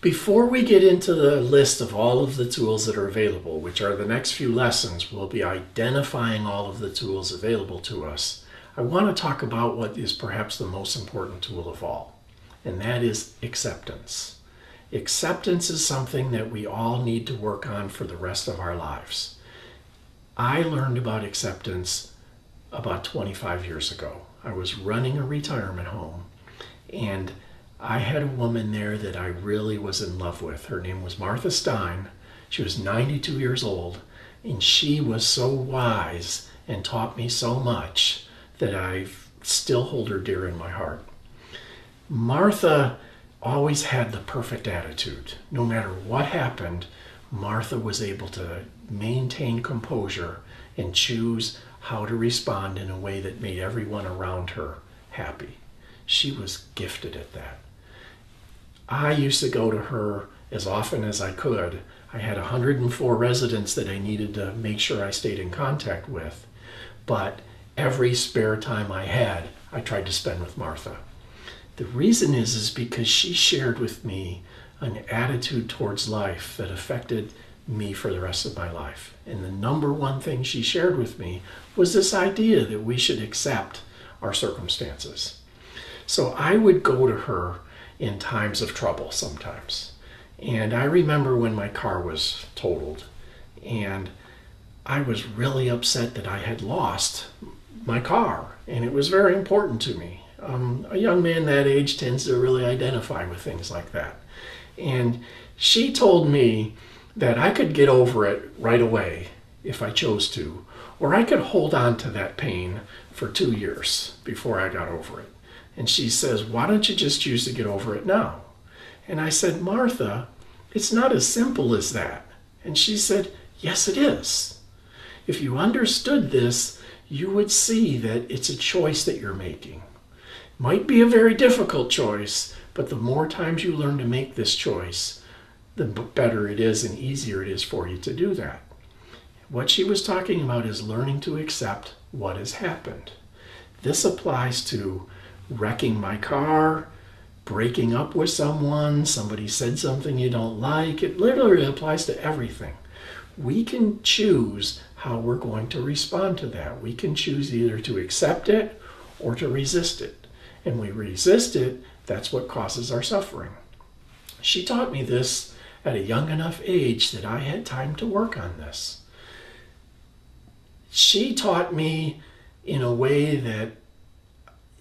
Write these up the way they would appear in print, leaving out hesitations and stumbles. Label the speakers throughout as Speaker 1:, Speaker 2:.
Speaker 1: Before we get into the list of all of the tools that are available, which are the next few lessons, we'll be identifying all of the tools available to us. I want to talk about what is perhaps the most important tool of all, and that is acceptance. Acceptance is something that we all need to work on for the rest of our lives. I learned about acceptance about 25 years ago. I was running a retirement home, and I had a woman there that I really was in love with. Her name was Martha Stein. She was 92 years old, and she was so wise and taught me so much that I still hold her dear in my heart. Martha always had the perfect attitude. No matter what happened, Martha was able to maintain composure and choose how to respond in a way that made everyone around her happy. She was gifted at that. I used to go to her as often as I could. I had 104 residents that I needed to make sure I stayed in contact with, but every spare time I had, I tried to spend with Martha. The reason is because she shared with me an attitude towards life that affected me for the rest of my life. And the number one thing she shared with me was this idea that we should accept our circumstances. So I would go to her in times of trouble sometimes. And I remember when my car was totaled, and I was really upset that I had lost my car, and it was very important to me. A young man that age tends to really identify with things like that. And she told me that I could get over it right away if I chose to, or I could hold on to that pain for 2 years before I got over it. And she says, why don't you just choose to get over it now? And I said, Martha, it's not as simple as that. And she said, yes, it is. If you understood this, you would see that it's a choice that you're making. Might be a very difficult choice, but the more times you learn to make this choice, the better it is and easier it is for you to do that. What she was talking about is learning to accept what has happened. This applies to wrecking my car, breaking up with someone, somebody said something you don't like. It literally applies to everything. We can choose how we're going to respond to that. We can choose either to accept it or to resist it. And we resist it, that's what causes our suffering. She taught me this at a young enough age that I had time to work on this. She taught me in a way that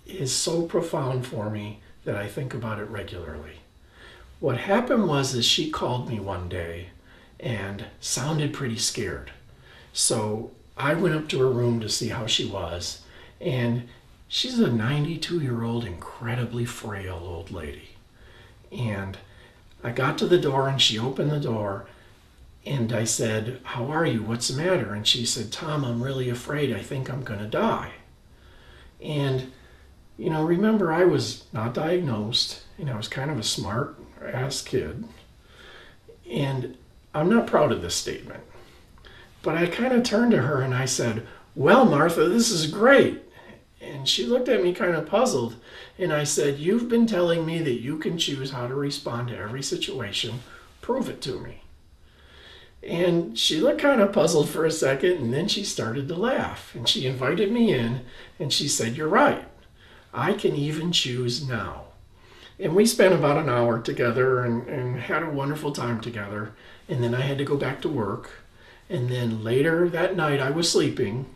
Speaker 1: is so profound for me that I think about it regularly. What happened was is she called me one day and sounded pretty scared. So I went up to her room to see how she was, and she's a 92-year-old, incredibly frail old lady. And I got to the door and she opened the door, and I said, how are you? What's the matter? And she said, Tom, I'm really afraid. I think I'm going to die. And remember, I was not diagnosed, and I was kind of a smart-ass kid. And I'm not proud of this statement. But I kind of turned to her and I said, well, Martha, this is great. And she looked at me kind of puzzled. And I said, you've been telling me that you can choose how to respond to every situation. Prove it to me. And she looked kind of puzzled for a second, and then she started to laugh. And she invited me in, and she said, you're right. I can even choose now. And we spent about an hour together and had a wonderful time together. And then I had to go back to work. And then later that night I was sleeping,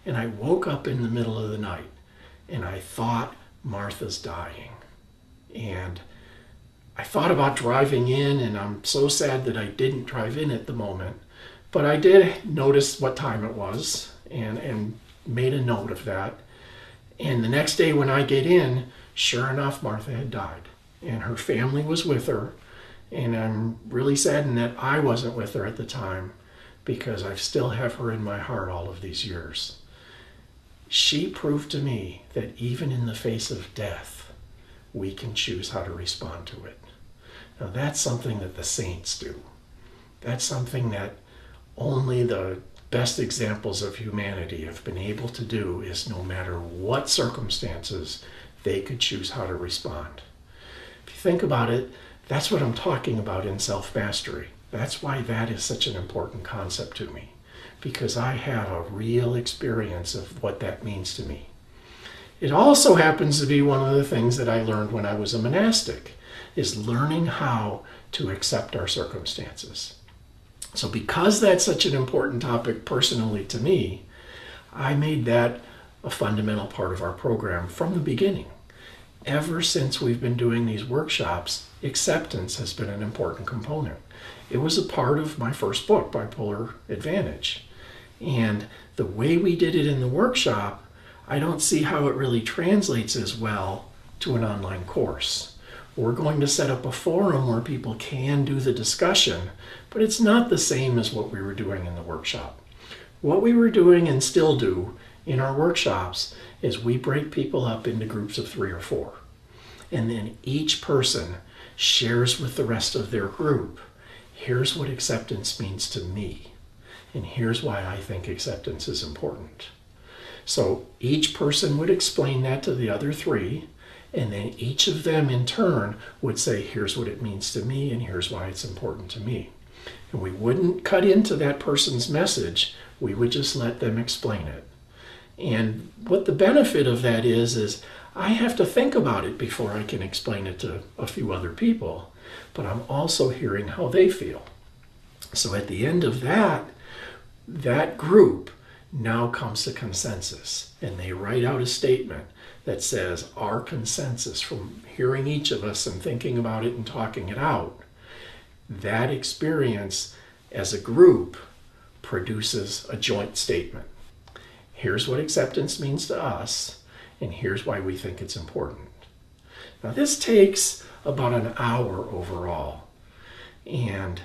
Speaker 1: and I woke up in the middle of the night, and I thought, Martha's dying. And I thought about driving in, and I'm so sad that I didn't drive in at the moment. But I did notice what time it was and made a note of that. And the next day when I get in, sure enough, Martha had died. And her family was with her. And I'm really saddened that I wasn't with her at the time, because I still have her in my heart all of these years. She proved to me that even in the face of death, we can choose how to respond to it. Now that's something that the saints do. That's something that only the best examples of humanity have been able to do, is no matter what circumstances, they could choose how to respond. If you think about it, That's what I'm talking about in self-mastery. That's why that is such an important concept to me, because I have a real experience of what that means to me. It also happens to be one of the things that I learned when I was a monastic, is learning how to accept our circumstances. So because that's such an important topic personally to me, I made that a fundamental part of our program from the beginning. Ever since we've been doing these workshops, acceptance has been an important component. It was a part of my first book, Bipolar Advantage. And the way we did it in the workshop, I don't see how it really translates as well to an online course. We're going to set up a forum where people can do the discussion, but it's not the same as what we were doing in the workshop. What we were doing and still do in our workshops is we break people up into groups of 3 or 4. And then each person shares with the rest of their group, here's what acceptance means to me, and here's why I think acceptance is important. So each person would explain that to the other 3, and then each of them in turn would say, here's what it means to me, and here's why it's important to me. And we wouldn't cut into that person's message, we would just let them explain it. And what the benefit of that is I have to think about it before I can explain it to a few other people, but I'm also hearing how they feel. So at the end of that group now comes to consensus, and they write out a statement that says our consensus from hearing each of us and thinking about it and talking it out, that experience as a group produces a joint statement. Here's what acceptance means to us, and here's why we think it's important. Now this takes about an hour overall, and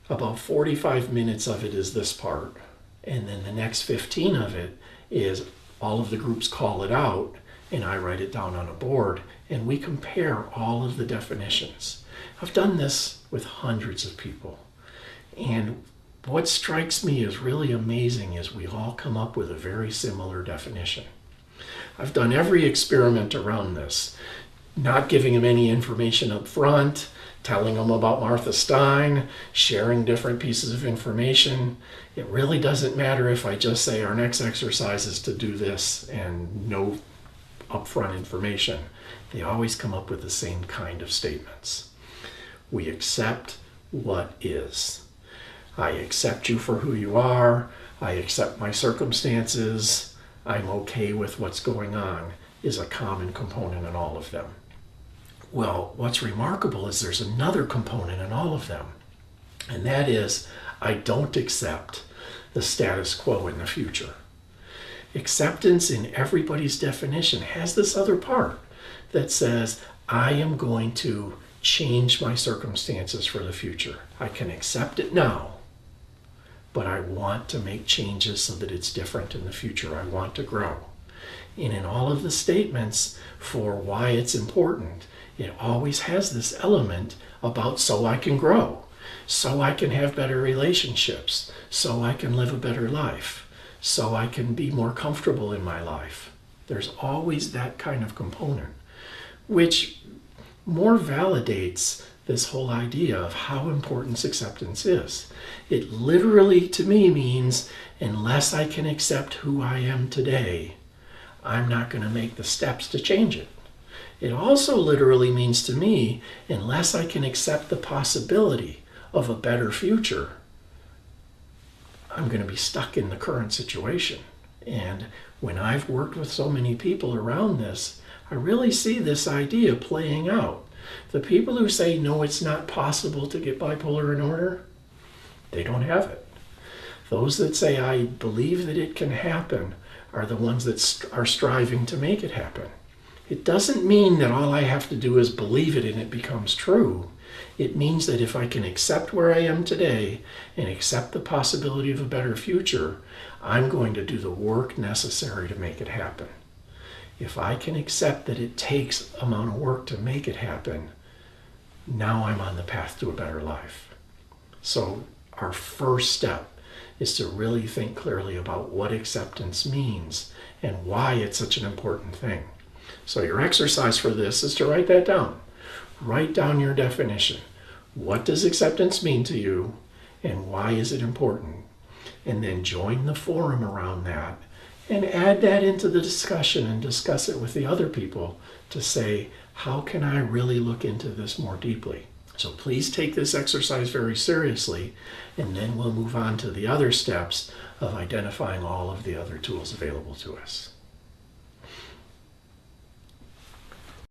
Speaker 1: about 45 minutes of it is this part, and then the next 15 of it is all of the groups call it out, and I write it down on a board, and we compare all of the definitions. I've done this with hundreds of people, and what strikes me as really amazing is we all come up with a very similar definition. I've done every experiment around this, not giving them any information up front, telling them about Martha Stein, sharing different pieces of information. It really doesn't matter if I just say our next exercise is to do this and no upfront information. They always come up with the same kind of statements. We accept what is. I accept you for who you are. I accept my circumstances. I'm okay with what's going on is a common component in all of them. Well, what's remarkable is there's another component in all of them, and that is I don't accept the status quo in the future. Acceptance in everybody's definition has this other part that says I am going to change my circumstances for the future. I can accept it now, but I want to make changes so that it's different in the future. I want to grow. And in all of the statements for why it's important, it always has this element about so I can grow, so I can have better relationships, so I can live a better life, so I can be more comfortable in my life. There's always that kind of component, which more validates this whole idea of how important acceptance is. It literally, to me, means unless I can accept who I am today, I'm not going to make the steps to change it. It also literally means to me, unless I can accept the possibility of a better future, I'm going to be stuck in the current situation. And when I've worked with so many people around this, I really see this idea playing out. The people who say, no, it's not possible to get bipolar in order, they don't have it. Those that say, I believe that it can happen, are the ones that are striving to make it happen. It doesn't mean that all I have to do is believe it and it becomes true. It means that if I can accept where I am today and accept the possibility of a better future, I'm going to do the work necessary to make it happen. If I can accept that it takes amount of work to make it happen, now I'm on the path to a better life. So our first step is to really think clearly about what acceptance means and why it's such an important thing. So your exercise for this is to write that down. Write down your definition. What does acceptance mean to you, and why is it important? And then join the forum around that and add that into the discussion and discuss it with the other people to say, how can I really look into this more deeply? So please take this exercise very seriously, and then we'll move on to the other steps of identifying all of the other tools available to us.